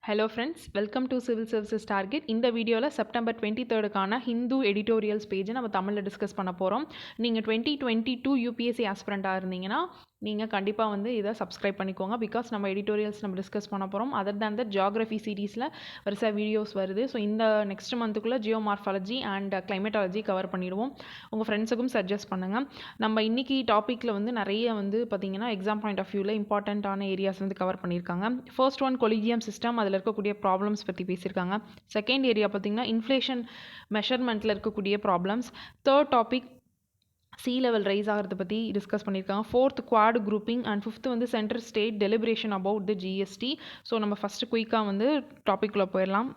Hello friends, welcome to civil services target. இந்த வீடியோவில் September 23க்கான Hindu editorials பேஜை நம்ம தமிழில் டிஸ்கஸ் பண்ண போகிறோம். நீங்கள் 2022 யூபிஎஸ்சி ஆஸ்பிரண்ட்டாக இருந்தீங்கன்னா நீங்கள் கண்டிப்பாக வந்து இதை சப்ஸ்கிரைப் பண்ணிக்கோங்க. பிகாஸ் நம்ம எடிட்டோரியல்ஸ் நம்ம டிஸ்கஸ் பண்ண போகிறோம். அதர் தேன் தட் ஜியாகிரஃபி சீரீஸில் வரிசை வீடியோஸ் வருது. ஸோ இந்த நெக்ஸ்ட் மந்த்துக்குள்ளே ஜியோமார்ஃபாலஜி அண்ட் கிளைமேட்டாலஜி கவர் பண்ணிடுவோம். உங்கள் ஃப்ரெண்ட்ஸுக்கும் சஜஸ்ட் பண்ணுங்கள். நம்ம இன்றைக்கி டாப்பிக்கில் வந்து நிறைய வந்து பார்த்திங்கன்னா எக்ஸாம் பாயிண்ட் ஆஃப் வியூவில் இம்பார்ட்டண்ட்டான ஏரியாஸ் வந்து கவர் பண்ணியிருக்காங்க. ஃபர்ஸ்ட் ஒன் கொலிஜியம் சிஸ்டம், அதில் இருக்கக்கூடிய ப்ராப்ளம்ஸ் பற்றி பேசியிருக்காங்க. செகண்ட் ஏரியா பார்த்திங்கன்னா இன்ஃப்ளேஷன் மெஷர்மெண்ட்டில் இருக்கக்கூடிய problems. Third topic sea level rise ஆகிறத பற்றி டிஸ்கஸ் பண்ணியிருக்காங்க. Fourth quad grouping and fifth வந்து central state deliberation about the GST. So நம்ம ஃபஸ்ட்டு குயிக்காக வந்து டாப்பிக்குள்ளே போயிடலாம்.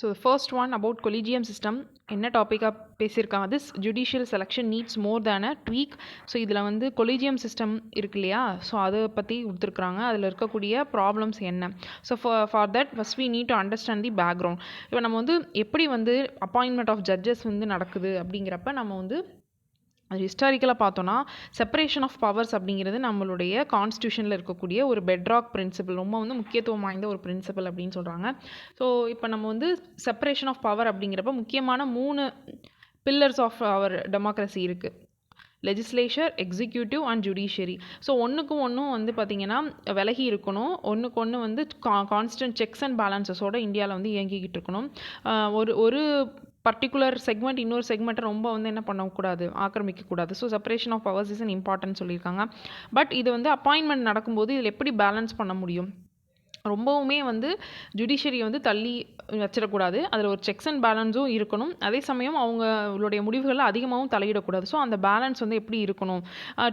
So first one about collegium system என்ன டாப்பிக்காக பேசியிருக்காங்க, this judicial selection needs more than a tweak. So இதில் வந்து கொலிஜியம் சிஸ்டம் இருக்கு இல்லையா, ஸோ அதை பற்றி கொடுத்துருக்குறாங்க. அதில் இருக்கக்கூடிய ப்ராப்ளம்ஸ் என்ன. So for that first we need to understand the background. இப்போ நம்ம வந்து எப்படி வந்து அப்பாயின்மெண்ட் ஆஃப் ஜட்ஜஸ் வந்து நடக்குது அப்படிங்கிறப்ப நம்ம வந்து அது ஹிஸ்டாரிக்கலாக பார்த்தோன்னா செப்பரேஷன் ஆஃப் பவர்ஸ் அப்படிங்கிறது நம்மளுடைய கான்ஸ்டியூஷனில் இருக்கக்கூடிய ஒரு பெட்ராக் பிரின்சிபல், ரொம்ப வந்து முக்கியத்துவம் வாய்ந்த ஒரு பிரின்சிபல் அப்படின்னு சொல்கிறாங்க. ஸோ இப்போ நம்ம வந்து செப்பரேஷன் ஆஃப் பவர் அப்படிங்கிறப்ப முக்கியமான 3 பில்லர்ஸ் ஆஃப் அவர் டெமோக்ரஸி இருக்குது: legislature, executive and judiciary. So ஒன்றுக்கும் ஒன்றும் வந்து பார்த்திங்கன்னா விலகி இருக்கணும். ஒன்றுக்கு ஒன்று வந்து கான்ஸ்டன்ட் செக்ஸ் அண்ட் பேலன்சஸோடு இந்தியாவில் வந்து இயங்கிக்கிட்டு இருக்கணும். ஒரு பர்டிகுலர் செக்மெண்ட் இன்னொரு செக்மெண்ட்டை ரொம்ப வந்து என்ன பண்ணக்கூடாது, ஆக்கிரமிக்கக்கூடாது. So separation of powers is an important சொல்லியிருக்காங்க. பட் இது வந்து அப்பாயின்மெண்ட் நடக்கும்போது இதில் எப்படி பேலன்ஸ் பண்ண முடியும், ரொம்பவுமே வந்து ஜுடிஷியரியை வந்து தள்ளி வச்சிடக்கூடாது. அதில் ஒரு செக்ஸ் அண்ட் பேலன்ஸும் இருக்கணும். அதே சமயம் அவங்களுடைய முடிவுகளில் அதிகமாகவும் தலையிடக்கூடாது. ஸோ அந்த பேலன்ஸ் வந்து எப்படி இருக்கணும்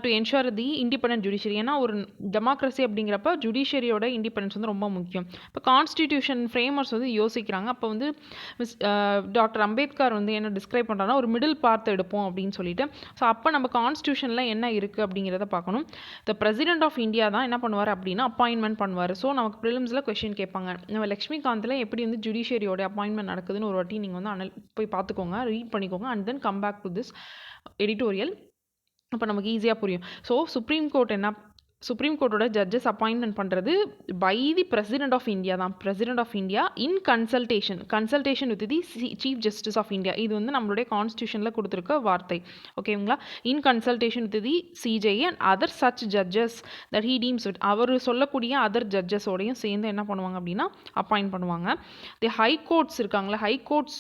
to ensure the independent judiciary. ஏன்னா ஒரு டெமோக்ரஸி அப்படிங்கிறப்ப ஜுடிஷியரியோட இண்டிபெண்டன்ஸ் வந்து ரொம்ப முக்கியம். இப்போ கான்ஸ்டிடியூஷன் ஃப்ரேமர்ஸ் வந்து யோசிக்கிறாங்க. அப்போ வந்து டாக்டர் அம்பேத்கர் வந்து என்ன டிஸ்கிரைப் பண்ணுறாங்கன்னா ஒரு மிடில் பாத் எடுப்போம் அப்படின்னு சொல்லிட்டு. ஸோ அப்போ நம்ம கான்ஸ்டியூஷனில் என்ன இருக்குது அப்படிங்கிறத பார்க்கணும். த பிரசிடென்ட் ஆஃப் இந்தியா தான் என்ன பண்ணுவார் அப்படின்னா அப்பாயின்மெண்ட் பண்ணுவார். ஸோ நமக்கு ப்ரிலிம்ஸில் கொஸ்டின் கேட்பாங்க, நம்ம லக்ஷ்மிகாந்தில் எப்படி வந்து ஜுடிஷியரியோட அப்பாயின்மெண்ட் நடக்குதுன்னு ஒரு வாட்டி நீங்கள் வந்து போய் பார்த்துக்கோங்க, ரீட் பண்ணிக்கோங்க, and then come back to this editorial. அப்போ நமக்கு ஈஸியாக புரியும். ஸோ சுப்ரீம் கோர்ட்டோட ஜட்ஜஸ் அப்பாயின்மெண்ட் பண்ணுறது by the president of India தான். President of India in consultation with the chief justice of India. இது வந்து நம்மளுடைய கான்ஸ்டியூஷனில் கொடுத்துருக்க வார்த்தை. ஓகேங்களா? In consultation with the CJI and other such judges that he deems it. அவர் சொல்லக்கூடிய அதர் ஜட்ஜஸோடையும் சேர்ந்து என்ன பண்ணுவாங்க அப்படின்னா அப்பாயின்ட் பண்ணுவாங்க. தி ஹை கோர்ட்ஸ் இருக்காங்களா, ஹை கோர்ட்ஸ்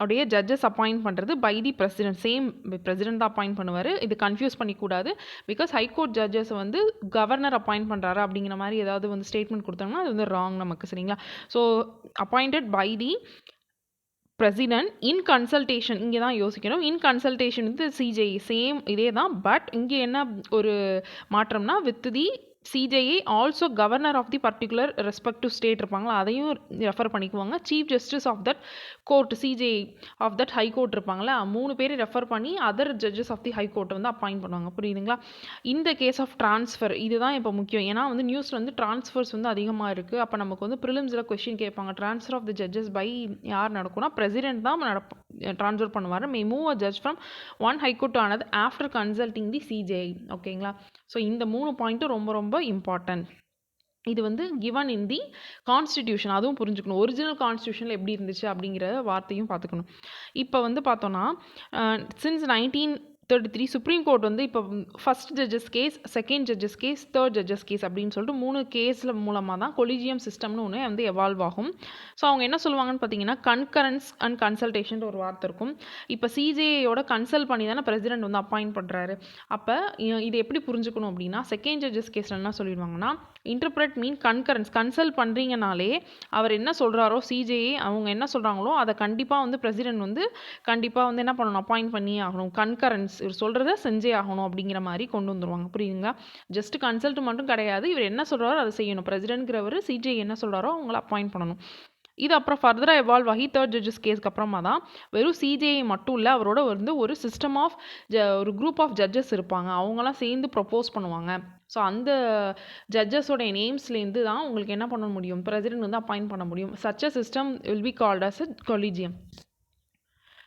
உடைய ஜட்ஜஸ் அப்பாயிண்ட் பண்ணுறது by the president. Same president தான் அப்பாயிண்ட் பண்ணுவார். இது கன்ஃபியூஸ் பண்ணிக்கூடாது. பிகாஸ் ஹைகோர்ட் ஜட்ஜஸ் வந்து கவர்னர் அப்பாயிண்ட் பண்ணுறாரு அப்படிங்கிற மாதிரி ஏதாவது வந்து ஸ்டேட்மெண்ட் கொடுத்தாங்கன்னா அது வந்து ராங் நமக்கு. சரிங்களா? So appointed by the president in consultation, இங்கே தான் யோசிக்கணும். இன் கன்சல்டேஷன் வந்து சிஜேஇ சேம் இதே தான். பட் இங்கே என்ன ஒரு மாற்றம்னா with the CJI also governor of the particular respective state இருப்பாங்களா, அதையும் ரெஃபர் பண்ணிக்குவாங்க. Chief justice of that court, CJI of that high court இருப்பாங்களா, 3 பேரை ரெஃபர் பண்ணி other judges of the high கோர்ட்டை வந்து அப்பாயிண்ட் பண்ணுவாங்க. புரியுதுங்களா? இந்த கேஸ் ஆஃப் ட்ரான்ஸ்ஃபர் இதுதான் இப்போ முக்கியம். ஏன்னா வந்து நியூஸில் வந்து ட்ரான்ஸ்ஃபர்ஸ் வந்து அதிகமாக இருக்குது. அப்போ நமக்கு வந்து ப்ரிலிம்ஸில் கொஸ்டின் கேட்பாங்க, transfer of the judges by யார் நடக்கும்னா பிரசிடென்ட் தான் ட்ரான்ஸ்ஃபர் பண்ணுவார். May move a judge from one high court to another after consulting the CJI. ஓகேங்களா? ஸோ இந்த 3 பாயிண்ட்டும் ரொம்ப ரொம்ப இம்பார்ட்டன்ட். இது வந்து கிவன் இன் தி கான்ஸ்டிடியூஷன், அதுவும் புரிஞ்சுக்கணும். ஒரிஜினல் கான்ஸ்டியூஷனில் எப்படி இருந்துச்சு அப்படிங்கிற வார்த்தையும் பார்த்துக்கணும். இப்போ வந்து பார்த்தோன்னா சின்ஸ் 1933 சுப்ரீம் கோர்ட் வந்து இப்போ first judges case, second judges case, third judges case அப்படின்னு சொல்லிட்டு 3 கேஸில் மூலமாக தான் கொலிஜியம் சிஸ்டம்னு ஒன்று வந்து எவால்வ் ஆகும். ஸோ அவங்க என்ன சொல்லுவாங்கன்னு பார்த்தீங்கன்னா கன்கரன்ஸ் அண்ட் கன்சல்டேஷன் ஒரு வார்த்தை இருக்கும். இப்போ சிஜேயோட கன்சல்ட் பண்ணி தானே பிரசிடென்ட் வந்து அப்பாயிண்ட் பண்ணுறாரு. அப்போ இது எப்படி புரிஞ்சுக்கணும் அப்படின்னா செகண்ட் ஜட்ஜஸ் கேஸில் என்ன சொல்லிடுவாங்கன்னா இன்டர்பிரட் மீன் கன்கரன்ஸ். கன்சல்ட் பண்ணுறீங்கனாலே அவர் என்ன சொல்கிறாரோ சிஜேஏ அவங்க என்ன சொல்கிறாங்களோ அதை கண்டிப்பாக வந்து பிரசிடென்ட் வந்து கண்டிப்பாக வந்து என்ன பண்ணணும், அப்பாயிண்ட் பண்ணியே ஆகணும். கன்கரன்ஸ், இவர் சொல்கிறத செஞ்சே ஆகணும் அப்படிங்கிற மாதிரி கொண்டு வந்துருவாங்க. புரியுதுங்களா? ஜஸ்ட் கன்சல்ட் மட்டும் கிடையாது, இவர் என்ன சொல்கிறாரோ அதை செய்யணும். பிரசிடென்ட்ங்கிறவர் சிஜே என்ன சொல்கிறாரோ அவங்கள அப்பாயிண்ட் பண்ணணும். இது அப்புறம் ஃபர்தராக எவால்வ் ஆகி தேர்ட் ஜட்ஜஸ் கேஸ்க்கு அப்புறமா தான் வெறும் சிஜேஐ மட்டும் இல்லை, அவரோட வந்து ஒரு சிஸ்டம் ஆஃப் ஒரு குரூப் ஆஃப் ஜட்ஜஸ் இருப்பாங்க, அவங்களாம் சேர்ந்து ப்ரொப்போஸ் பண்ணுவாங்க. ஸோ அந்த ஜட்ஜஸோடைய நேம்ஸ்லேருந்து தான் உங்களுக்கு என்ன பண்ண முடியும், பிரசிடென்ட் வந்து அப்பாயிண்ட் பண்ண முடியும். Such a system will be called as a collegium.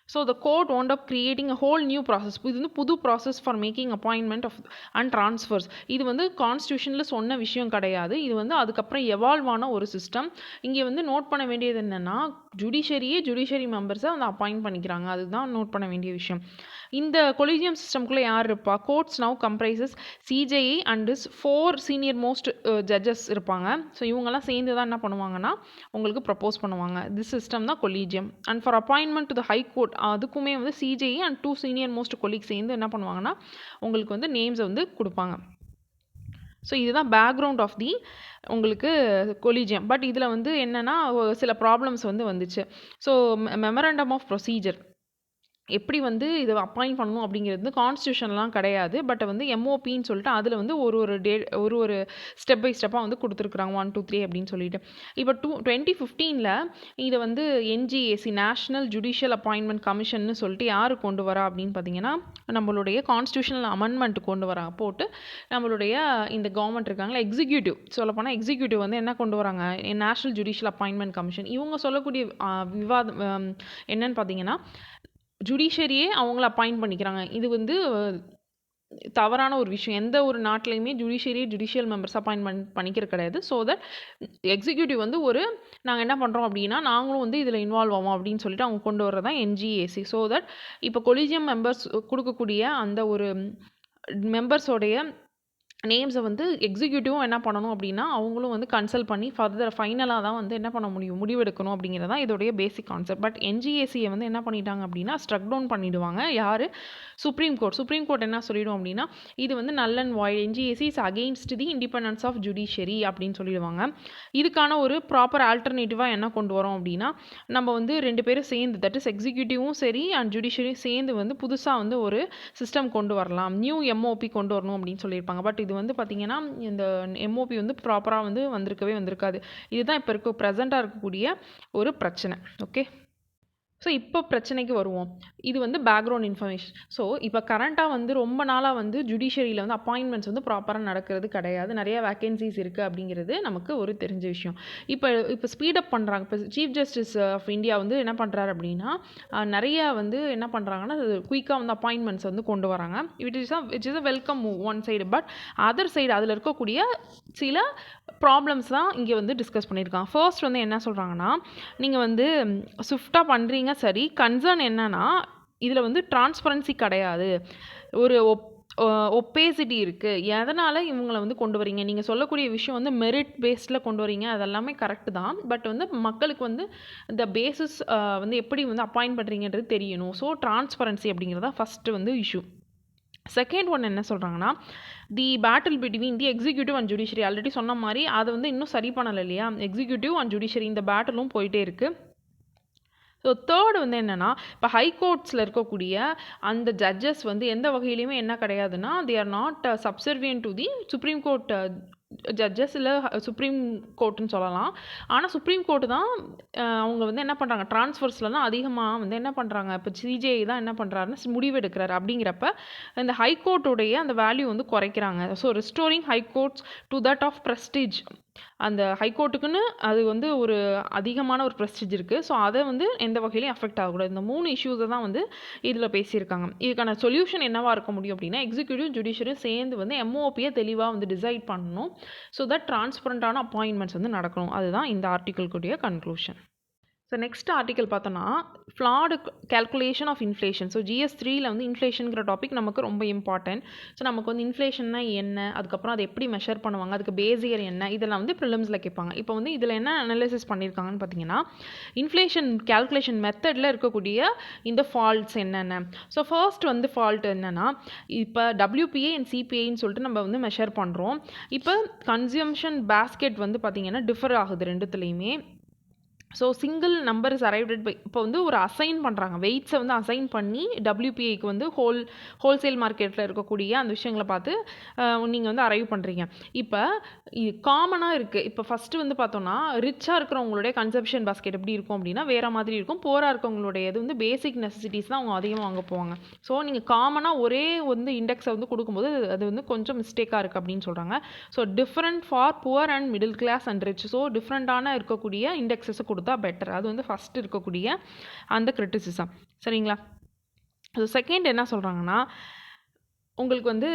So the court wound up creating a whole new process. இது வந்து புது process for making appointment of and transfers. இது வந்து கான்ஸ்டியூஷனில் சொன்ன விஷயம் கிடையாது. இது வந்து அதுக்கப்புறம் எவால்வ் ஆன ஒரு சிஸ்டம். இங்கே வந்து நோட் பண்ண வேண்டியது என்னென்னா, ஜுடிஷரி மெம்பர்ஸை வந்து அப்பாயிண்ட் பண்ணிக்கிறாங்க. அதுதான் நோட் பண்ண வேண்டிய விஷயம். இந்த கொலிஜியம் சிஸ்டம்குள்ளே யார் இருப்பா? Courts now comprises CJI and is 4 senior most judges இருப்பாங்க. ஸோ இவங்கெல்லாம் சேர்ந்து தான் என்ன பண்ணுவாங்கன்னா உங்களுக்கு ப்ரப்போஸ் பண்ணுவாங்க. திஸ் சிஸ்டம் தான் collegium. And for appointment to the high court, அதுக்குமே வந்து CJI and 2 senior most colleague சேர்ந்து என்ன பண்ணுவாங்கன்னா உங்களுக்கு வந்து நேம்ஸை வந்து கொடுப்பாங்க. ஸோ இதுதான் பேக்ரவுண்ட் ஆஃப் தி உங்களுக்கு கொலீஜியம். பட் இதில் வந்து என்னென்னா சில ப்ராப்ளம்ஸ் வந்து வந்துச்சு. ஸோ மெமரண்டம் ஆஃப் ப்ரொசீஜர் எப்படி வந்து இதை அப்பாயிண்ட் பண்ணணும் அப்படிங்கிறது வந்து கான்ஸ்டியூஷன்லாம் கிடையாது. பட் வந்து எம்ஓபின்னு சொல்லிட்டு அதில் வந்து ஒரு ஸ்டெப் பை ஸ்டெப்பாக வந்து கொடுத்துருக்குறாங்க 1 2 3 அப்படின்னு சொல்லிட்டு. இப்போ 2015 இதை வந்து என்ஜிஏசி நேஷ்னல் ஜுடிஷியல் அப்பாயின்மெண்ட் கமிஷன்னு சொல்லிட்டு யார் கொண்டு வரா அப்படின்னு பார்த்தீங்கன்னா நம்மளுடைய கான்ஸ்டியூஷனல் அமெண்ட்மெண்ட் கொண்டு வரா போட்டு நம்மளுடைய இந்த கவர்மெண்ட் இருக்காங்களா எக்ஸிக்யூட்டிவ், சொல்லப்போனால் எக்ஸிக்யூட்டிவ் வந்து என்ன கொண்டு வராங்க, நேஷ்னல் ஜுடிஷியல் அப்பாயின்மெண்ட் கமிஷன். இவங்க சொல்லக்கூடிய விவாதம் என்னன்னு பார்த்தீங்கன்னா ஜுடிஷரியே அவங்கள அப்பாயிண்ட் பண்ணிக்கிறாங்க. இது வந்து தவறான ஒரு விஷயம். எந்த ஒரு நாட்டிலையுமே ஜுடிஷியல் மெம்பர்ஸ் அப்பாயின்மெண்ட் பண்ணிக்கிறது கிடையாது. ஸோ தட் எக்ஸிக்யூட்டிவ் வந்து நாங்கள் என்ன பண்ணுறோம் அப்படின்னா நாங்களும் வந்து இதில் இன்வால்வ் ஆவோம் அப்படின்னு சொல்லிட்டு அவங்க கொண்டு வரது தான் என்ஜிஏசி. ஸோ தட் இப்போ கொலிஜியம் மெம்பர்ஸ் கொடுக்கக்கூடிய அந்த ஒரு மெம்பர்ஸோடைய நேம்ஸை வந்து எக்ஸிக்யூட்டிவும் என்ன பண்ணணும் அப்படின்னா அவங்களும் வந்து கன்சல்ட் பண்ணி ஃபைனலாக தான் வந்து என்ன பண்ண முடியும், முடிவெடுக்கணும் அப்படிங்கிறது தான் இதோடைய பேசிக் கான்செப்ட். பட் என்ஜிஏசியை வந்து என்ன பண்ணிட்டாங்க அப்படின்னா ஸ்ட்ரக் டவுன் பண்ணிவிடுவாங்க. யார்? சுப்ரீம் கோர்ட் என்ன சொல்லிடும் அப்படின்னா இது வந்து null and void, NJAC is against the independence of judiciary அப்படின்னு சொல்லிடுவாங்க. இதுக்கான ஒரு ப்ராப்பர் ஆல்டர்னேட்டிவாக என்ன கொண்டு வரோம் அப்படின்னா நம்ம வந்து 2 பேரும் சேர்ந்து, தட் இஸ் எக்ஸிக்யூட்டிவும் சரி அண்ட் ஜுடிஷியரியும் சேர்ந்து வந்து புதுசாக வந்து ஒரு சிஸ்டம் கொண்டு வரலாம், நியூ எம்ஓபி கொண்டு வரணும் அப்படின்னு சொல்லியிருப்பாங்க. பட் இது வந்து பார்த்திங்கன்னா இந்த எம்ஓபி வந்து ப்ராப்பராக வந்து வந்திருக்காது. இதுதான் இப்போ ப்ரெசண்ட்டாக இருக்கக்கூடிய ஒரு பிரச்சனை. ஓகே, ஸோ இப்போ பிரச்சனைக்கு வருவோம். இது வந்து பேக்ரவுண்ட் இன்ஃபர்மேஷன். ஸோ இப்போ கரண்ட்டாக வந்து ரொம்ப நாளாக வந்து ஜுடிஷியரியில் வந்து அப்பாயின்மெண்ட்ஸ் வந்து ப்ராப்பராக நடக்கிறது கிடையாது. நிறைய வேக்கன்சிஸ் இருக்குது அப்படிங்கிறது நமக்கு ஒரு தெரிஞ்ச விஷயம். இப்போ ஸ்பீடப் பண்ணுறாங்க. இப்போ சீஃப் ஜஸ்டிஸ் ஆஃப் இந்தியா வந்து என்ன பண்ணுறாரு அப்படின்னா நிறையா வந்து என்ன பண்ணுறாங்கன்னா குயிக்காக வந்து அப்பாயின்மெண்ட்ஸ் வந்து கொண்டு வராங்க. It is a welcome move one side. But other side அதில் இருக்கக்கூடிய சில ப்ராப்ளம்ஸ் தான் இங்கே வந்து டிஸ்கஸ் பண்ணியிருக்காங்க. ஃபர்ஸ்ட் வந்து என்ன சொல்கிறாங்கன்னா நீங்கள் வந்து ஸ்விஃப்டாக பண்ணுறீங்க சரி, கன்சர்ன் என்னன்னா இதில் வந்து டிரான்ஸ்பரன்சி கிடையாது, ஒரு ஒப்பேசிட்டி இருக்குது. எதனால் இவங்களை வந்து கொண்டு வரீங்க, நீங்கள் சொல்லக்கூடிய விஷயம் வந்து மெரிட் பேஸில் கொண்டு வரீங்க, அதெல்லாமே கரெக்டு தான். பட் வந்து மக்களுக்கு வந்து இந்த பேசிஸ் வந்து எப்படி வந்து அப்பாயிண்ட் பண்ணுறீங்கன்றது தெரியணும். ஸோ டிரான்ஸ்பரன்சி அப்படிங்கிறதா ஃபஸ்ட்டு வந்து இஷ்யூ. செகண்ட் ஒன் என்ன சொல்கிறாங்கன்னா the battle between the executive and judiciary, already சொன்ன மாதிரி அதை வந்து இன்னும் சரி பண்ணலை இல்லையா, எக்ஸிக்யூட்டிவ் அண்ட் ஜுடிஷியரி இந்த பேட்டிலும் போயிட்டே இருக்குது. ஸோ தேர்டு வந்து என்னென்னா இப்போ ஹைகோர்ட்ஸில் இருக்கக்கூடிய அந்த ஜட்ஜஸ் வந்து எந்த வகையிலையுமே என்ன கிடையாதுன்னா they are not subservient to the supreme court judges இல்லை சுப்ரீம் கோர்ட்டுன்னு சொல்லலாம். ஆனால் சுப்ரீம் கோர்ட்டு தான் அவங்க வந்து என்ன பண்ணுறாங்க, ட்ரான்ஸ்ஃபர்ஸில் தான் அதிகமாக வந்து என்ன பண்ணுறாங்க, இப்போ சிஜேஐ தான் என்ன பண்ணுறாருன்னு முடிவெடுக்கிறாரு. அப்படிங்கிறப்ப இந்த ஹைகோர்ட்டுடைய அந்த வேல்யூ வந்து குறைக்கிறாங்க. So restoring high courts to that of prestige, அந்த ஹைகோர்ட்டுக்குன்னு அது வந்து ஒரு அதிகமான ஒரு ப்ரெஸ்டீஜ் இருக்குது. ஸோ அதை வந்து எந்த வகையிலையும் அஃபெக்ட் ஆகக்கூடாது. இந்த 3 இஷ்யூஸை தான் வந்து இதில் பேசியிருக்காங்க. இதுக்கான சொல்யூஷன் என்னவாக இருக்க முடியும் அப்படின்னா எக்ஸிக்யூட்டிவ் ஜுடிஷியரியும் சேர்ந்து வந்து எம்ஓபியை தெளிவாக வந்து டிசைட் பண்ணணும். ஸோ தட் டிரான்ஸ்பரண்டான அப்பாயின்மெண்ட்ஸ் வந்து நடக்கணும். அதுதான் இந்த ஆர்டிக்கிள்குடைய கன்க்ளூஷன். ஸோ நெக்ஸ்ட் ஆர்டிக்கல் பார்த்தோன்னா flawed calculation of inflation. So GS3ல் வந்து இன்ஃப்ளேஷனுங்கிற டாபிக் நமக்கு ரொம்ப இம்பார்ட்டன்ட். ஸோ நமக்கு வந்து இன்ஃப்ளேஷன்னா என்ன, அதுக்கப்புறம் அதை எப்படி மெஷர் பண்ணுவாங்க, அதுக்கு பேஸ் இயர் என்ன, இதெல்லாம் வந்து ப்ரிலிம்ஸில் கேட்பாங்க. இப்போ வந்து இதில் என்ன அனலைசிஸ் பண்ணியிருக்காங்கன்னு பார்த்தீங்கன்னா இன்ஃப்ளேஷன் கேல்குலேஷன் மெத்தடில் இருக்கக்கூடிய இந்த ஃபால்ட்ஸ் என்னென்ன. ஸோ ஃபர்ஸ்ட் வந்து ஃபால்ட் என்னென்னா இப்போ WPI அண்ட் CPIன்னு சொல்லிட்டு நம்ம வந்து மெஷர் பண்ணுறோம். இப்போ கன்சியூம்ஷன் பேஸ்கெட் வந்து பார்த்திங்கன்னா டிஃபர் ஆகுது ரெண்டுத்துலேயுமே. So single number is arrived by, இப்போ வந்து ஒரு அசைன் பண்ணுறாங்க, வெயிட்ஸை வந்து அசைன் பண்ணி WPIக்கு வந்து ஹோல்சேல் மார்க்கெட்டில் இருக்கக்கூடிய அந்த விஷயங்களை பார்த்து நீங்கள் வந்து அரைவ் பண்ணுறீங்க. இப்போ காமனாக இருக்குது. இப்போ ஃபஸ்ட்டு வந்து பார்த்தோன்னா ரிச்சாக இருக்கிறவங்களுடைய கன்சப்ஷன் பாஸ்கெட் எப்படி இருக்கும் அப்படின்னா வேறு மாதிரி இருக்கும். போராக இருக்கவங்களுடைய இது வந்து பேசிக் நெசசிட்டிஸ் தான் அவங்க அதிகமாக வாங்க போவாங்க. ஸோ நீங்கள் காமனாக ஒரே வந்து இண்டெக்ஸை வந்து கொடுக்கும்போது அது வந்து கொஞ்சம் மிஸ்டேக்காக இருக்குது அப்படின்னு சொல்கிறாங்க. So different for poor and middle class and rich. So டிஃப்ரெண்ட்டான இருக்கக்கூடிய இண்டெக்ஸஸை கொடுத்து கொடுத்தா பெட்டர். அது வந்து ஃபஸ்ட் இருக்கக்கூடிய அந்த கிரிட்டிசிசம். சரிங்களா? ஸோ செகண்ட் என்ன சொல்கிறாங்கன்னா, உங்களுக்கு வந்து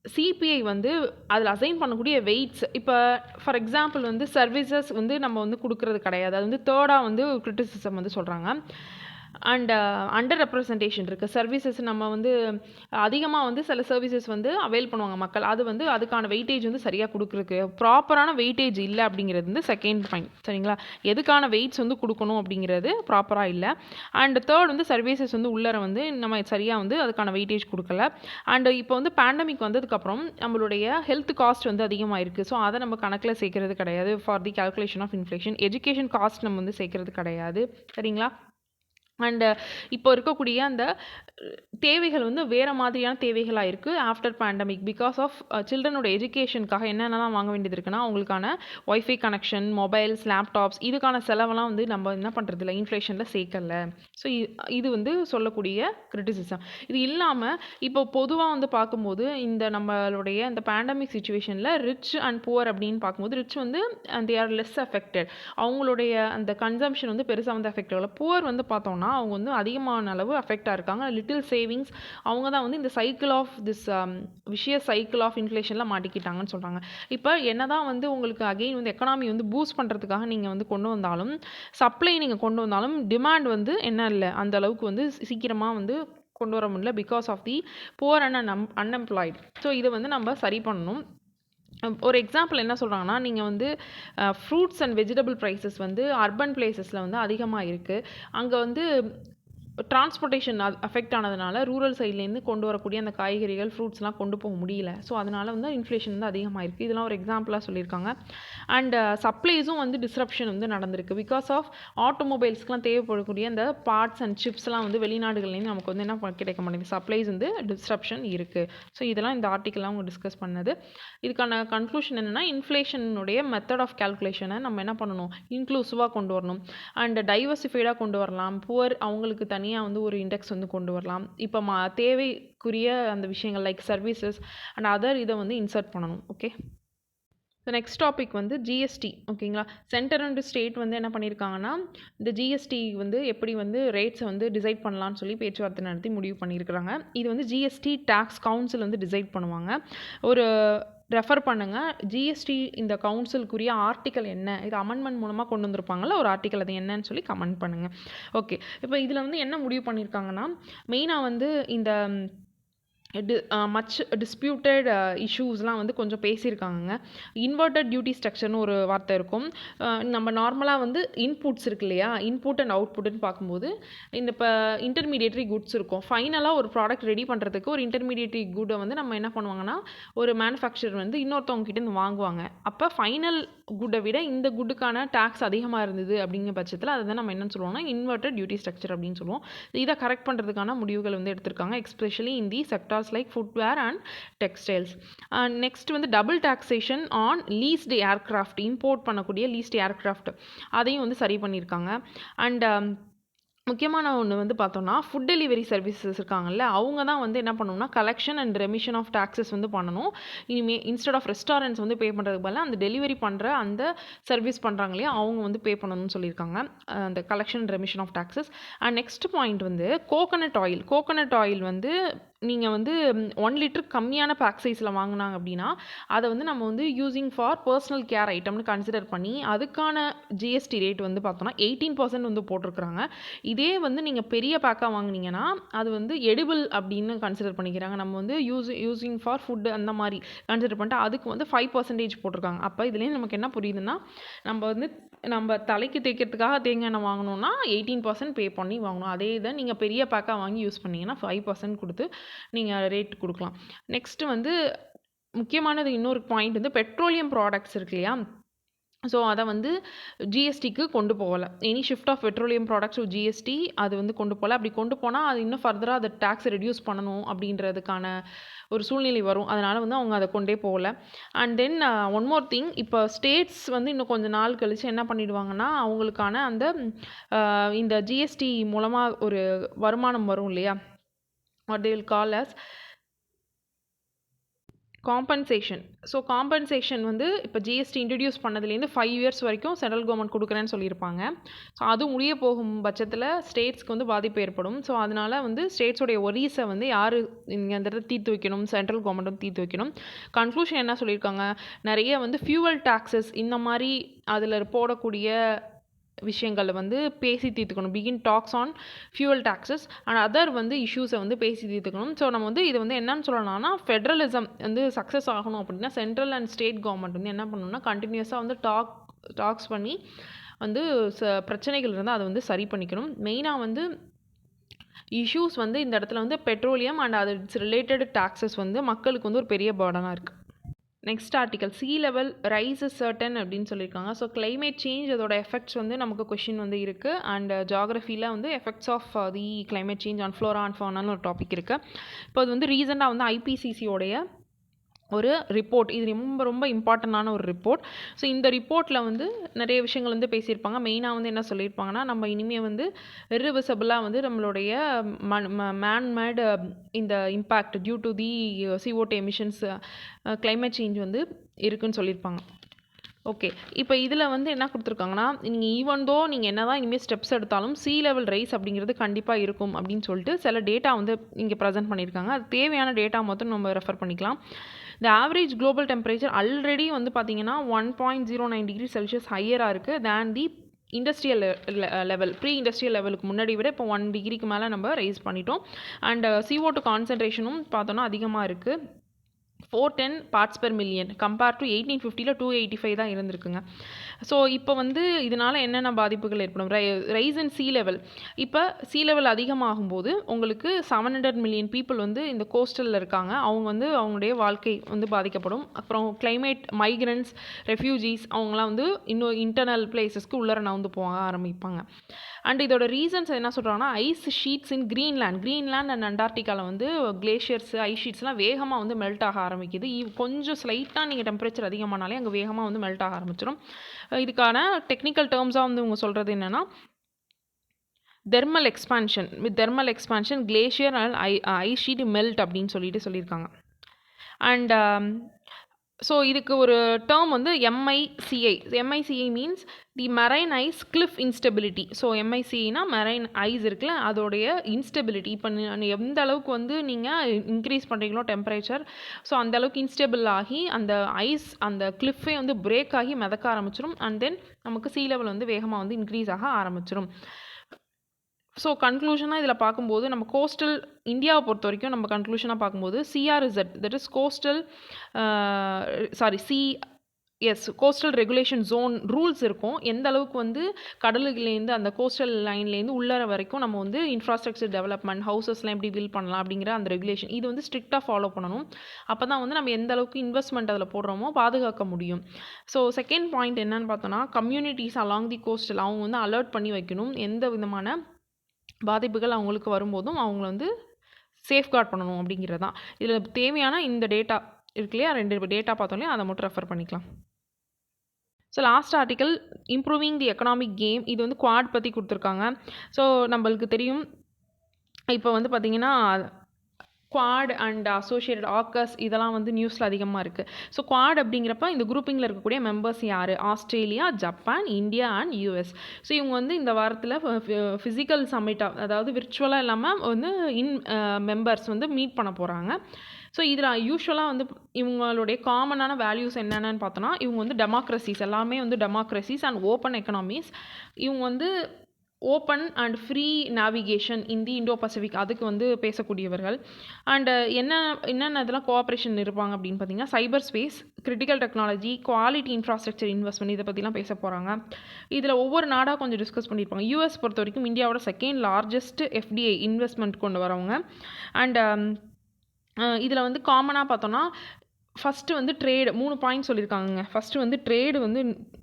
சிபிஐ வந்து அதில் அசைன் பண்ணக்கூடிய வெயிட்ஸ், இப்போ ஃபார் எக்ஸாம்பிள் வந்து சர்வீசஸ் வந்து நம்ம வந்து கொடுக்கறது கிடையாது. அது வந்து தேர்டாக வந்து கிரிட்டிசிசம் வந்து சொல்கிறாங்க. அண்ட் அண்டர் ரெப்ரசன்டேஷன் இருக்குது. சர்வீசஸ் நம்ம வந்து அதிகமாக வந்து சில சர்வீசஸ் வந்து அவைல் பண்ணுவாங்க மக்கள். அது வந்து அதுக்கான வெயிட்டேஜ் வந்து சரியாக கொடுக்குறதுக்கு ப்ராப்பரான வெயிட்டேஜ் இல்லை அப்படிங்கிறது வந்து செகண்ட் பாயிண்ட். சரிங்களா? எதுக்கான வெயிட்ஸ் வந்து கொடுக்கணும் அப்படிங்கிறது ப்ராப்பராக இல்லை. அண்ட் தேர்ட் வந்து சர்வீசஸ் வந்து உள்ளர வந்து நம்ம சரியாக வந்து அதுக்கான வெயிட்டேஜ் கொடுக்கல. அண்ட் இப்போ வந்து பேண்டமிக் வந்ததுக்கப்புறம் நம்மளுடைய ஹெல்த் காஸ்ட் வந்து அதிகமாக இருக்குது. ஸோ அதை நம்ம கணக்கில் சேர்க்கறது கிடையாது for the calculation of inflation. Education cost நம்ம வந்து சேர்க்கறது கிடையாது. சரிங்களா? அண்ட் இப்போ இருக்கக்கூடிய அந்த தேவைகள் வந்து வேறு மாதிரியான தேவைகளாக இருக்குது ஆஃப்டர் பேண்டமிக். பிகாஸ் ஆஃப் சில்ட்ரனோட எஜுகேஷனுக்காக என்னென்னலாம் வாங்க வேண்டியது இருக்குன்னா, அவங்களுக்கான ஒய்ஃபை கனெக்ஷன், மொபைல்ஸ், லேப்டாப்ஸ், இதுக்கான செலவெல்லாம் வந்து நம்ம என்ன பண்ணுறது இல்லை, இன்ஃப்ளேஷனில் சேர்க்கல. ஸோ இது வந்து சொல்லக்கூடிய கிரிட்டிசிசம். இது இல்லாமல் இப்போ பொதுவாக வந்து பார்க்கும்போது இந்த நம்மளுடைய இந்த பேண்டமிக் சுச்சுவேஷனில் ரிச் அண்ட் புவர் அப்படின்னு பார்க்கும்போது, ரிச் வந்து தே ஆர் லெஸ் அஃபெக்டட். அவங்களுடைய அந்த கன்சம்ஷன் வந்து பெருசாக வந்து அஃபெக்ட் ஆகல. புவர் வந்து பார்த்தோம்னா அவங்க வந்து அதிகமான அளவு அஃபெக்டாக இருக்காங்க. லிட்டில் சேவிங்ஸ், அவங்க தான் வந்து இந்த cycle of this vicious cycle of இன்ஃப்ளேஷனில் மாட்டிக்கிட்டாங்கன்னு சொல்கிறாங்க. இப்போ என்னதான் வந்து உங்களுக்கு அகெயின் வந்து எக்கனாமி வந்து பூஸ்ட் பண்ணுறதுக்காக நீங்கள் வந்து கொண்டு வந்தாலும், சப்ளை நீங்கள் கொண்டு வந்தாலும் டிமாண்ட் வந்து என்ன இல்லை, அந்த அளவுக்கு வந்து சீக்கிரமாக வந்து கொண்டு வர முடியல. Because of the poor and unemployed. So இதை வந்து நம்ம சரி பண்ணணும். ஒரு எக்ஸாம்பிள் என்ன சொல்கிறாங்கன்னா, நீங்கள் வந்து ஃப்ரூட்ஸ் அண்ட் வெஜிடபிள் ப்ரைஸஸ் வந்து அர்பன் பிளேசஸில் வந்து அதிகமாக இருக்குது. அங்கே வந்து டிரான்ஸ்போர்ட்டேஷன் அஃபெக்ட் ஆனதுனால ரூரல் சைட்லேருந்து கொண்டு வரக்கூடிய அந்த காய்கறிகள், ஃப்ரூட்ஸ்லாம் கொண்டு போக முடியல. ஸோ அதனால் வந்து இன்ஃப்ளேஷன் வந்து அதிகமாக இருக்குது. இதெல்லாம் ஒரு எக்ஸாம்பிளாக சொல்லியிருக்காங்க. அண்ட் சப்ளைஸும் வந்து டிஸ்ரப்ஷன் வந்து நடந்திருக்கு. பிகாஸ் ஆஃப் ஆட்டோமொபைல்ஸ்க்குலாம் தேவைப்படக்கூடிய அந்த பார்ட்ஸ் அண்ட் சிப்ஸ்லாம் வந்து வெளிநாடுகள்லேருந்து நமக்கு வந்து என்ன கிடைக்க மாட்டேங்குது, சப்ளைஸ் வந்து டிஸ்ரப்ஷன் இருக்குது. ஸோ இதெல்லாம் இந்த ஆர்டிக்கெல்லாம் அவங்க டிஸ்கஸ் பண்ணது. இதுக்கான கன்க்ளூஷன் என்னென்னா, இன்ஃப்ளேஷனுடைய மெத்தட் ஆஃப் கேல்குலேஷனை நம்ம என்ன பண்ணணும், இன்க்ளூசிவாக கொண்டு வரணும். அண்ட் டைவர்சிஃபைடாக கொண்டு வரலாம். புவர் அவங்களுக்கு தனியாக வந்து ஒரு இண்டெக்ஸ் வந்து கொண்டு வரலாம். இப்போ தேவைக்குரிய அந்த விஷயங்கள் லைக் சர்வீசஸ் அண்ட் அதர் இதை வந்து இன்சர்ட் பண்ணணும். ஓகே, ஸோ நெக்ஸ்ட் டாபிக் வந்து ஜிஎஸ்டி. ஓகேங்களா? சென்டர் அண்ட் ஸ்டேட் வந்து என்ன பண்ணியிருக்காங்கன்னா, இந்த ஜிஎஸ்டி வந்து எப்படி வந்து ரேட்ஸை வந்து டிசைட் பண்ணலான்னு சொல்லி பேச்சுவார்த்தை நடத்தி முடிவு பண்ணியிருக்கிறாங்க. இது வந்து ஜிஎஸ்டி டேக்ஸ் கவுன்சில் வந்து டிசைட் பண்ணுவாங்க. ஒரு ரெஃபர் பண்ணுங்கள், ஜிஎஸ்டி இந்த கவுன்சிலுக்குரிய ஆர்டிக்கல் என்ன, இது அமெண்ட்மெண்ட் மூலமாக கொண்டு வந்திருப்பாங்கள்ல ஒரு ஆர்டிக்கல், அது என்னன்னு சொல்லி கமெண்ட் பண்ணுங்கள். ஓகே, இப்போ இதில் வந்து என்ன முடிவு பண்ணியிருக்காங்கன்னா, மெயினாக வந்து இந்த மச் டிஸ்பியூட்டட் இஷ்யூஸ்லாம் வந்து கொஞ்சம் பேசியிருக்காங்க. இன்வெர்ட்டட் டியூட்டி ஸ்ட்ரக்சர்னு ஒரு வார்த்தை இருக்கும். நம்ம நார்மலாக வந்து இன்புட்ஸ் இருக்கு இல்லையா, இன்புட் அண்ட் அவுட்புட்னு பார்க்கும்போது இந்த இப்போ இன்டர்மீடியேட்டரி குட்ஸ் இருக்கும். ஃபைனலாக ஒரு ப்ராடக்ட் ரெடி பண்ணுறதுக்கு ஒரு இன்டர்மீடியேட்டரி குட்டை வந்து நம்ம என்ன பண்ணுவாங்கன்னா, ஒரு மேனுஃபேக்சரர் வந்து இன்னொருத்தவங்க கிட்டேருந்து வாங்குவாங்க. அப்போ ஃபைனல் குட்டை விட இந்த குட்டுக்கான டேக்ஸ் அதிகமாக இருந்தது அப்படிங்கிற பட்சத்தில் அதை தான் நம்ம என்னன்னு சொல்லுவோம்னா இன்வெர்ட்டட் டியூட்டி ஸ்ட்ரக்சர் அப்படின்னு சொல்லுவோம். இதை கரெக்ட் பண்ணுறதுக்கான முடிவுகள் வந்து எடுத்திருக்காங்க, especially in the sectors like footwear and textiles. Next வந்து double taxation on leased aircraft, import பண்ணக்கூடிய லீஸ்டு ஏர்க்ராஃப்ட், அதையும் வந்து சரி பண்ணியிருக்காங்க. அண்ட் முக்கியமான ஒன்று வந்து பார்த்தோம்னா, ஃபுட் டெலிவரி சர்வீசஸ் இருக்காங்கல்ல, அவங்க தான் வந்து என்ன பண்ணணும்னா collection and remission of taxes வந்து பண்ணணும். இனிமேல் இன்ஸ்டெட் ஆஃப் ரெஸ்டாரண்ட்ஸ் வந்து பே பண்ணுறதுக்கு பதிலாக அந்த டெலிவரி பண்ணுற அந்த சர்வீஸ் பண்ணுறாங்க இல்லையா, அவங்க வந்து பே பண்ணணும்னு சொல்லியிருக்காங்க, அந்த collection and remission of taxes. And next point வந்து கோகனட் ஆயில். கோகனட் ஆயில் வந்து நீங்கள் வந்து 1 லிட்டர் கம்மியான பேக் சைஸில் வாங்கினாங்க அப்படின்னா அதை வந்து நம்ம வந்து யூஸிங் ஃபார் பர்சனல் கேர் ஐட்டம்னு கன்சிடர் பண்ணி அதுக்கான ஜிஎஸ்டி ரேட் வந்து பார்த்தோன்னா 18% வந்து போட்டிருக்கிறாங்க. இதே வந்து நீங்கள் பெரிய பேக்காக வாங்கினீங்கன்னா அது வந்து எடிபிள் அப்படின்னு கன்சிடர் பண்ணிக்கிறாங்க. நம்ம வந்து யூஸிங் ஃபார் ஃபுட்டு அந்த மாதிரி கன்சிடர் பண்ணிட்டு அதுக்கு வந்து 5% போட்டிருக்காங்க. அப்போ இதுலேயும் நமக்கு என்ன புரியுதுன்னா, நம்ம தலைக்கு தேய்க்கிறதுக்காக தேங்காய் எண்ணெய் வாங்கணும்னா 18% பே பண்ணி வாங்கணும். அதே இதை நீங்கள் பெரிய பேக்காக வாங்கி யூஸ் பண்ணிங்கன்னா 5% கொடுத்து நீங்கள் ரேட் கொடுக்கலாம். நெக்ஸ்ட்டு வந்து முக்கியமானது இன்னொரு பாயிண்ட் வந்து பெட்ரோலியம் ப்ராடக்ட்ஸ் இருக்கு இல்லையா, ஸோ அதை வந்து ஜிஎஸ்டிக்கு கொண்டு போகலை. Any shift of petroleum products GST அது வந்து கொண்டு போகல. அப்படி கொண்டு போனால் அது இன்னும் ஃபர்தராக அதை டேக்ஸ் ரெடியூஸ் பண்ணணும் அப்படின்றதுக்கான ஒரு சூழ்நிலை வரும். அதனால் வந்து அவங்க அதை கொண்டே போகல. And then one more thing, இப்போ ஸ்டேட்ஸ் வந்து இன்னும் கொஞ்சம் நாள் கழித்து என்ன பண்ணிடுவாங்கன்னா, அவங்களுக்கான அந்த இந்த ஜிஎஸ்டி மூலமாக ஒரு வருமானம் வரும் இல்லையா, what they will call as compensation. So compensation வந்து இப்போ ஜிஎஸ்டி இன்ட்ரடியூஸ் பண்ணதுலேருந்து 5 இயர்ஸ் வரைக்கும் சென்ட்ரல் கவர்மெண்ட் கொடுக்குறேன்னு சொல்லியிருப்பாங்க. ஸோ அது முடிய போகும் பட்சத்தில் ஸ்டேட்ஸ்க்கு வந்து பாதிப்பு ஏற்படும். ஸோ அதனால வந்து ஸ்டேட்ஸோடைய ஒரீஸை வந்து யார் இங்கே அந்த இடத்துல தீர்த்து வைக்கணும், சென்ட்ரல் கவர்மெண்ட்டும் தீர்த்து வைக்கணும். கன்க்ளூஷன் என்ன சொல்லியிருக்காங்க, நிறைய வந்து ஃபியூவல் டாக்ஸஸ் இந்த மாதிரி அதில் போடக்கூடிய விஷயங்களை வந்து பேசி தீர்த்துக்கணும். Begin tax on fuel taxes and other வந்து இஷ்யூஸை வந்து பேசி தீர்த்துக்கணும். ஸோ நம்ம வந்து இது வந்து என்னன்னு சொல்லலாம்னா, ஃபெட்ரலிசம் வந்து சக்ஸஸ் ஆகணும் அப்படின்னா சென்ட்ரல் அண்ட் ஸ்டேட் கவர்மெண்ட் வந்து என்ன பண்ணணும்னா கண்டினியூஸாக வந்து டாக்ஸ் பண்ணி வந்து பிரச்சனைகள் இருந்தால் அதை வந்து சரி பண்ணிக்கணும். மெயினாக வந்து இஷ்யூஸ் வந்து இந்த இடத்துல வந்து பெட்ரோலியம் அண்ட் அது இட்ஸ் ரிலேட்டட் டாக்ஸஸ் வந்து மக்களுக்கு வந்து ஒரு பெரிய பர்டனாக இருக்குது. Next article sea level rise is certain அப்படின்னு சொல்லியிருக்காங்க. ஸோ climate சேஞ்ச் அதோட எஃபெக்ட்ஸ் வந்து நமக்கு கொஷின் வந்து இருக்குது. அண்ட் ஜாகிரஃபியில் வந்து effects of the climate change on flora and ஃபவுனான்னு ஒரு டாபிக் இருக்குது. இப்போ அது வந்து ரீசெண்டாக வந்து ஐபிசிசியோடைய ஒரு ரிப்போர்ட், இது ரொம்ப ரொம்ப இம்பார்ட்டண்டான ஒரு ரிப்போர்ட். ஸோ இந்த ரிப்போர்ட்டில் வந்து நிறைய விஷயங்கள் வந்து பேசியிருப்பாங்க. மெயினாக வந்து என்ன சொல்லியிருப்பாங்கன்னா, நம்ம இனிமேல் வந்து இர்ரிவர்சிபிளாக வந்து நம்மளுடைய மேன்மேட் இந்த impact due to the CO2 emissions climate change வந்து இருக்குன்னு சொல்லியிருப்பாங்க. ஓகே, இப்போ இதில் வந்து என்ன கொடுத்துருக்காங்கன்னா, நீங்கள் ஈவன்தோ நீங்கள் என்ன தான் இனிமேல் ஸ்டெப்ஸ் எடுத்தாலும் sea level ரைஸ் அப்படிங்கிறது கண்டிப்பாக இருக்கும் அப்படின்னு சொல்லிட்டு சில டேட்டா வந்து இங்கே ப்ரெசென்ட் பண்ணியிருக்காங்க. அது தேவையான டேட்டா மொத்தம் நம்ம ரெஃபர் பண்ணிக்கலாம். The average global temperature already வந்து பார்த்தீங்கன்னா 1.09 டிகிரி செல்சியஸ் ஹையராக இருக்குது தேன் தி இண்டஸ்ட்ரியல் லெவல், ப்ரீ இண்டஸ்ட்ரியல் லெவலுக்கு முன்னாடி விட இப்போ 1 டிகிரிக்கு மேலே நம்ம ரைஸ் பண்ணிட்டோம். அண்ட் CO2 கான்சன்ட்ரேஷனும் பார்த்தோன்னா அதிகமாக இருக்குது. 410 parts per million compare to 1850 285 தான் இருந்திருக்குங்க. ஸோ இப்போ வந்து இதனால் என்னென்ன பாதிப்புகள் ஏற்படும், ரைஸ் இன் sea level. இப்போ sea level அதிகமாகும்போது உங்களுக்கு 700 மில்லியன் பீப்புள் வந்து இந்த கோஸ்டலில் இருக்காங்க, அவங்க வந்து அவங்களுடைய வாழ்க்கை வந்து பாதிக்கப்படும். அப்புறம் கிளைமேட் மைக்ரன்ட்ஸ், ரெஃப்யூஜிஸ் அவங்களாம் வந்து இன்னும் இன்டர்னல் பிளேசஸ்க்கு உள்ளர நவுந்து போக ஆரம்பிப்பாங்க. அண்ட் இதோட ரீசன்ஸ் என்ன சொல்கிறாங்கன்னா, ice sheets in Greenland and அண்டார்டிகாவில் வந்து கிளேஷியர்ஸ் ஐஸ் ஷீட்ஸ்லாம் வேகமாக வந்து மெல்ட் ஆக ஆரம்பிக்குது. கொஞ்சம் ஸ்லைட்டாக நீங்கள் டெம்பரேச்சர் அதிகமானாலே அங்கே வேகமாக வந்து மெல்ட் ஆக ஆரம்பிச்சிடும். இதுக்கான டெக்னிக்கல் டேர்ம்ஸாக வந்து இவங்க சொல்கிறது என்னென்னா, thermal expansion glacier and ice sheet melt அப்படின்னு சொல்லியிருக்காங்க. அண்ட் ஸோ இதுக்கு ஒரு டேர்ம் வந்து MICI means the marine ice cliff instability. So MICIனா மெரைன் ஐஸ் இருக்குல்ல, அதோடைய இன்ஸ்டெபிலிட்டி. இப்போ எந்த அளவுக்கு வந்து நீங்கள் இன்க்ரீஸ் பண்ணுறீங்களோ டெம்பரேச்சர், ஸோ அந்த அளவுக்கு இன்ஸ்டெபிள் ஆகி அந்த ஐஸ் அந்த கிளிஃபே வந்து பிரேக் ஆகி மிதக்க ஆரம்பிச்சிடும். அண்ட் தென் நமக்கு sea level வந்து வேகமாக வந்து இன்க்ரீஸ் ஆக ஆரம்பிச்சிடும். ஸோ கன்க்ளூஷனாக இதில் பார்க்கும்போது நம்ம கோஸ்டல் இந்தியாவை பொறுத்த வரைக்கும் நம்ம கன்க்ளூஷனாக பார்க்கும்போது CRZ that is coastal regulation zone rules இருக்கும். எந்த அளவுக்கு வந்து கடலுக்குலேருந்து அந்த கோஸ்டல் லைன்லேருந்து உள்ளர வரைக்கும் நம்ம வந்து இன்ஃப்ராஸ்ட்ரக்சர் டெவலப்மெண்ட், ஹவுசஸ்லாம் எப்படி பில்ட் பண்ணலாம் அப்படிங்கிற அந்த ரெகுலேஷன் இது வந்து ஸ்ட்ரிக்டாக ஃபாலோ பண்ணணும். அப்போ தான் வந்து நம்ம எந்த அளவுக்கு இன்வெஸ்ட்மெண்ட் அதில் போடுறோமோ பாதுகாக்க முடியும். ஸோ செகண்ட் பாயிண்ட் என்னன்னு பார்த்தோன்னா, கம்யூனிட்டிஸ் அலாங் தி கோஸ்டல் அவங்க வந்து அலர்ட் பண்ணி வைக்கணும். எந்த விதமான பாதிப்புகள் அவங்களுக்கு வரும்போதும் அவங்கள வந்து சேஃப்கார்ட் பண்ணணும் அப்படிங்கிறது தான். இதில் தேவையான இந்த டேட்டா இருக்கு இல்லையா, 2 டேட்டா பார்த்தோம் இல்லையா, அதை மட்டும் ரெஃபர் பண்ணிக்கலாம். So last article improving the economic game, இது வந்து குவாட் பற்றி கொடுத்துருக்காங்க. ஸோ நம்மளுக்கு தெரியும் இப்போ வந்து பார்த்திங்கன்னா குவாட் அண்ட் அசோசியேட்டட் ஆக்கஸ் இதெல்லாம் வந்து நியூஸில் அதிகமாக இருக்குது. ஸோ குவாட் அப்படிங்கிறப்ப இந்த குரூப்பிங்கில் இருக்கக்கூடிய மெம்பர்ஸ் யார், Australia, Japan, India and US. So இவங்க வந்து இந்த வாரத்தில் ஃபிசிக்கல் சம்மிட்டாக, அதாவது விர்ச்சுவலாக இல்லாமல் வந்து மெம்பர்ஸ் வந்து மீட் பண்ண போகிறாங்க. ஸோ இதில் யூஸ்வலாக வந்து இவங்களுடைய காமனான வேல்யூஸ் என்னென்னு பார்த்தோன்னா, இவங்க வந்து டெமோக்ரஸிஸ், எல்லாமே வந்து டெமோக்ரஸிஸ் அண்ட் ஓப்பன் எக்கனாமிஸ். இவங்க வந்து open and free navigation in the Indo Pacific அதுக்கு வந்து பேசக்கூடியவர்கள். அண்டு என்னென்ன இதெல்லாம் கோஆப்ரேஷன் இருப்பாங்க அப்படின்னு பார்த்தீங்கன்னா, cyber space, critical technology, quality infrastructure investment இதை பற்றிலாம் பேச போகிறாங்க. இதில் ஒவ்வொரு நாடாக கொஞ்சம் டிஸ்கஸ் பண்ணியிருப்பாங்க. US பொறுத்த வரைக்கும் இந்தியாவோட செகண்ட் லார்ஜஸ்ட் FDI இன்வெஸ்ட்மெண்ட் கொண்டு வரவங்க. அண்ட் இதில் வந்து காமனாக பார்த்தோன்னா ஃபஸ்ட்டு வந்து ட்ரேடு 3 பாயிண்ட் சொல்லியிருக்காங்க. ஃபஸ்ட்டு வந்து ட்ரேடு வந்து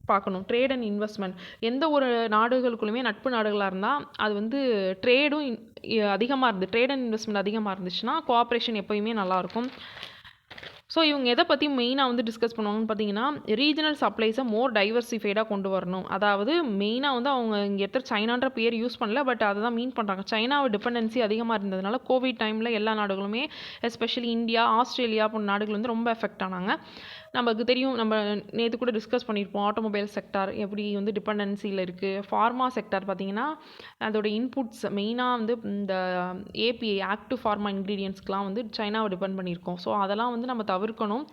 பார்க்கணும், ட்ரேட் அண்ட் இன்வெஸ்ட்மெண்ட். எந்த ஒரு நாடுகளுக்குள்ளுமே நட்பு நாடுகளாக இருந்தால் அது வந்து ட்ரேடும் அதிகமாக ட்ரேட் அண்ட் இன்வெஸ்ட்மெண்ட் அதிகமாக இருந்துச்சுன்னா கோஆப்ரேஷன் எப்போயுமே நல்லாயிருக்கும். ஸோ இவங்க எதை பற்றி மெயினாக வந்து டிஸ்கஸ் பண்ணுவாங்கன்னு பார்த்தீங்கன்னா, ரீஜனல் சப்ளைஸை மோர் டைவர்சிஃபைடாக கொண்டு வரணும். அதாவது மெயினாக வந்து அவங்க இங்கே எடுத்து சைனான்ற பேர் யூஸ் பண்ணல, பட் அதை தான் மீன் பண்ணுறாங்க. சைனாவோட டிபெண்டன்சி அதிகமாக இருந்ததுனால கோவிட் டைமில் எல்லா நாடுகளுமே எஸ்பெஷலி இந்தியா, ஆஸ்திரேலியா போன்ற நாடுகள் வந்து ரொம்ப எஃபெக்ட் ஆனாங்க. நமக்கு தெரியும், நம்ம நேற்று கூட டிஸ்கஸ் பண்ணியிருப்போம், ஆட்டோமொபைல் செக்டார் எப்படி வந்து டிபெண்டன்சியில் இருக்குது. ஃபார்மா செக்டார் பார்த்திங்கன்னா அதோட இன்புட்ஸ் மெயினாக வந்து இந்த ஏபிஐ ஆக்டிவ் ஃபார்மா இன்க்ரீடியன்ஸ்க்கெலாம் வந்து சைனாவை டிபெண்ட் பண்ணியிருக்கோம். ஸோ அதெல்லாம் வந்து நம்ம தவிர்க்கணும்.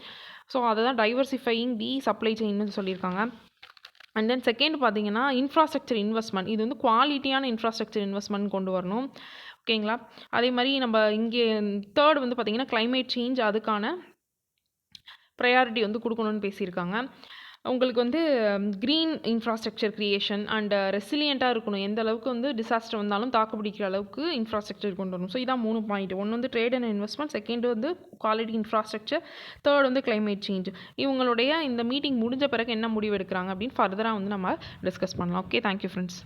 ஸோ அதை தான் டைவர்சிஃபையிங் தி சப்ளை செயின்னு சொல்லியிருக்காங்க. அண்ட் தென் செகண்ட் பார்த்தீங்கன்னா இன்ஃப்ராஸ்ட்ரக்சர் இன்வெஸ்ட்மெண்ட். இது வந்து குவாலிட்டியான இன்ஃப்ராஸ்ட்ரக்சர் இன்வெஸ்ட்மெண்ட் கொண்டு வரணும். ஓகேங்களா? அதே மாதிரி நம்ம இங்கே தேர்ட் வந்து பார்த்திங்கன்னா கிளைமேட் சேஞ்ச், அதுக்கான ப்ரையாரிட்டி வந்து கொடுக்கணும்னு பேசியிருக்காங்க. உங்களுக்கு வந்து க்ரீன் இன்ஃப்ராஸ்ட்ரக்சர் க்ரியேஷன் அண்ட் ரெசிலியண்ட்டாக இருக்கணும். எந்த அளவுக்கு வந்து டிசாஸ்டர் வந்தாலும் தாக்கு பிடிக்கிற அளவுக்கு இன்ஃப்ராஸ்ட்ரக்சர் கொண்டு வரணும். ஸோ இதான் 3 பாயிண்ட். ஒன்று வந்து ட்ரேட் அண்ட் இன்வெஸ்ட்மெண்ட், செகண்ட் வந்து குவாலிட்டி இன்ஃப்ராஸ்ட்ரக்சர், தேர்ட் வந்து கிளைமேட் சேஞ்ச். இவங்களுடைய இந்த மீட்டிங் முடிஞ்ச பிறகு என்ன முடிவு எடுக்கிறாங்க அப்படின்னு ஃபர்தராக வந்து நம்ம டிஸ்கஸ் பண்ணலாம். Okay, thank you friends.